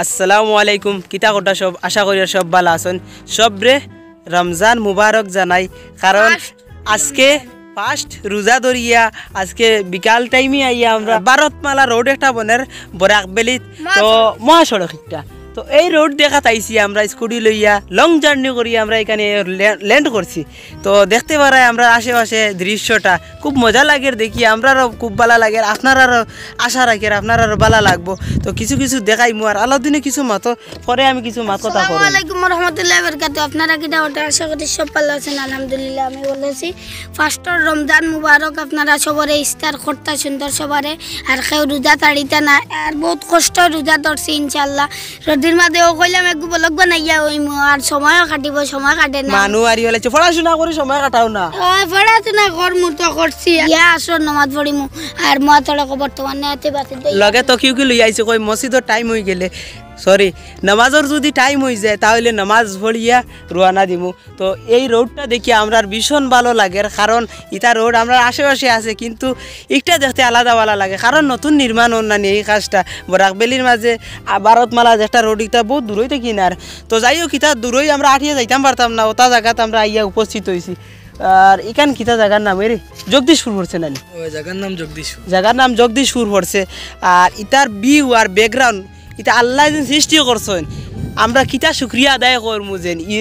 আসসালামু আলাইকুম কিতা কথা সব আশা করি সব ভালো আছেন সবরে রমজান মুবারক জানাই কারণ আজকে ফার্স্ট রোজা ধরিয়া আজকে বিকাল টাইমে আইয়া আমরা ভারতমালা রোড একটা বনের বরাকবেলিত তো মহাসড়ক একটা তো এই রোড দেখা তাইছি আমরা স্কুটি লইয়া লং জার্নি করি আমরা এখানে ল্যান্ড করছি তো দেখতে পারাই আমরা আশেপাশে দৃশ্যটা খুব মজা লাগে দেখি আমরারও খুব ভালো লাগে আপনারারও আশা রাখি আপনারারও ভালো লাগবো তো কিছু কিছু দেখাই আর আলাদিনে কিছু মাতো পরে আমি কিছু মাত কথা করব। আসসালামু আলাইকুম ওয়া রাহমাতুল্লাহি ওয়া বারাকাতুহু। আপনারা কিটা ওটা আশা করি সব ভালো আছেন আলহামদুলিল্লাহ। আমি বলেছি ফার্স্ট রমজান মুবারক আপনারা সবারে ইফতার করতে সুন্দর সবারে আর কেউ রোজা তাড়িতা না আর বহুত কষ্ট রোজা ধরছি ইনশাআল্লাহ। রোদির মাঝে ও কইলাম একটু ব্লগ বানাইয়া ওই আর সময় কাটিব সময় কাটে না মানু আরি হলে পড়াশোনা করে সময় কাটাও না পড়াশোনা করমু তো করছি ইয়া আসর নামাজ পড়িমু আর মা তোরা বর্তমানে এতে বাতি লগে তো কিউ কি লই আইছে কই মসজিদের টাইম হয়ে গেলে সরি নামাজের যদি টাইম হয়ে যায় তাহলে নামাজ পড়িয়া রওনা দিমু। তো এই রোডটা দেখি আমরা ভীষণ ভালো লাগে কারণ ইটা রোড আমরা আশেপাশে আছে কিন্তু একটা দেখতে আলাদা ভালো লাগে কারণ নতুন নির্মাণ অন্যান্য এই কাজটা বরাকবেলির মাঝে ভারতমালা একটা রোড ইটা বহুত দূরই থেকে কিনার তো যাই হোক ইটা দূরই আমরা আঠিয়ে যাইতাম পারতাম না ওটা জায়গাতে আমরা আইয়া উপস্থিত হয়েছি। আর এখান কিতা জায়গার নাম রে জগদীশপুর পড়ছে নানি জায়গার নাম জগদীশপুর পড়ছে। আর ইটার ভিউ আর ব্যাকগ্রাউন্ড এটা আল্লাহ যেন সৃষ্টি করছেন আমরা কিতা শুক্রিয়া আদায় করবো যেন ই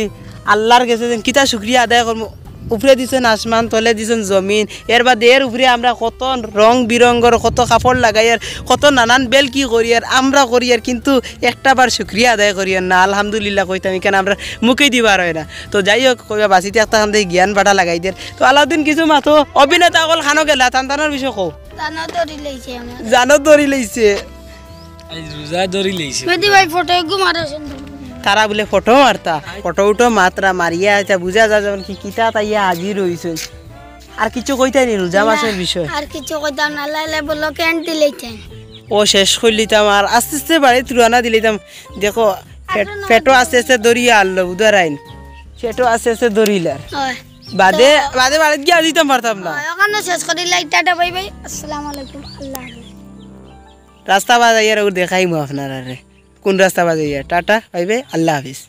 আল্লাহর কাছে যেন কিতা শুক্রিয়া আদায় করবো উপরে দিছেন আসমান তলে দিছেন জমিন এর বাদে এর উপরে আমরা কত রং বিরঙ্গর কত কাপড় লাগাই আর কত নানান বেল কি করি আর আমরা করি আর কিন্তু একটা বার শুক্রিয়া আদায় করি আর না আলহামদুলিল্লাহ কইতাম এখানে আমরা মুখে দিবার হয় না। তো যাই হোক কইবা বাসিতে একটা খান থেকে জ্ঞান বাটা লাগাই দের তো আলাউদ্দিন কিছু মাতো অভিনেতা অকল খানো গেলা টানটানোর বিষয় কও জানো ধরি লইছে তারা বলে ফটো মারতা ফটো উটো মাত্রা মারিয়া এটা বুঝা যায় যেমন কি কিতা তাইয়া হাজির হইছে আর কিছু কইতাই নি রোজা মাসের বিষয় আর কিছু কইতাম না লাইলে বলো ক্যান্টি লইতেন ও শেষ করলিতাম আর আস্তে আস্তে বাড়ি তুরানা দিলিতাম দেখো ফেটো আস্তে আস্তে দরিয়া আনলো উদারাইন ফেটো আস্তে আস্তে দরিলার বাদে বাদে বাড়ি গিয়ে দিতাম পারতাম না ওখানে শেষ করি লাইটাটা বাই বাই আসসালামু আলাইকুম আল্লাহ হাফেজ। রাস্তা বাজাইয়ার দেখাইমু আপনারা কোন রাস্তা বাজাইয়া টাটা বাই বাই আল্লাহ হাফিজ।